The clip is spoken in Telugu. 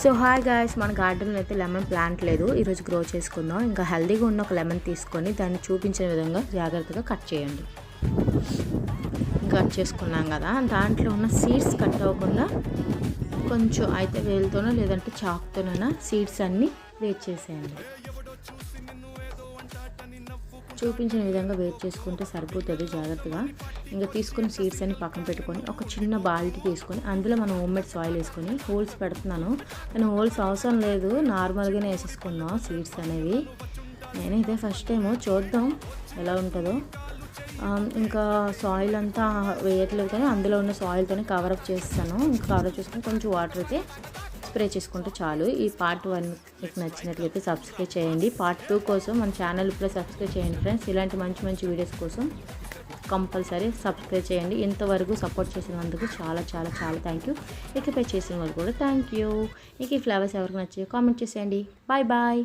సో హాయ్ గాయ్స్, మన గార్డెన్లో అయితే లెమన్ ప్లాంట్ లేదు, ఈరోజు గ్రో చేసుకుందాం. ఇంకా హెల్దీగా ఉన్న ఒక లెమన్ తీసుకొని దాన్ని చూపించిన విధంగా జాగ్రత్తగా కట్ చేయండి. కట్ చేసుకున్నాం కదా, దాంట్లో ఉన్న సీడ్స్ కట్ అవ్వకుండా కొంచెం అయితే వేలుతోనో లేదంటే చాకుతోనైనా సీడ్స్ అన్నీ వేట్ చేసేయండి. చూపించిన విధంగా వేట్ చేసుకుంటే సరిపోతుంది జాగ్రత్తగా. ఇంకా తీసుకుని సీడ్స్ అన్ని పక్కన పెట్టుకొని ఒక చిన్న బాల్టీ తీసుకొని అందులో మనం హోమ్మేడ్ సాయిల్ వేసుకొని హోల్స్ పెడుతున్నాను. కానీ హోల్స్ అవసరం లేదు, నార్మల్గానే వేసేసుకుందాం సీడ్స్ అనేవి. నేను ఇదే ఫస్ట్ టైము, చూద్దాం ఎలా ఉంటుందో. ఇంకా సాయిల్ అంతా వేయట్లేదు కానీ అందులో ఉన్న సాయిల్తోనే కవరప్ చేస్తాను. ఇంకా కవరప్ చేసుకొని కొంచెం వాటర్ అయితే స్ప్రే చేసుకుంటే చాలు. ఈ పార్ట్ 1 మీకు నచ్చినట్లయితే సబ్స్క్రైబ్ చేయండి. పార్ట్ 2 కోసం మన ఛానల్ ఇప్పుడు సబ్స్క్రైబ్ చేయండి ఫ్రెండ్స్. ఇలాంటి మంచి మంచి వీడియోస్ కోసం కంపల్సరీ సబ్స్క్రైబ్ చేయండి. ఇంతవరకు సపోర్ట్ చేసినందుకు చాలా చాలా చాలా థ్యాంక్ యూ. ఇకపై చేసిన వాళ్ళు కూడా థ్యాంక్ యూ. ఇక ఈ ఫ్లవర్స్ ఎవరికి నచ్చాయో కామెంట్ చేసేయండి. Bye bye.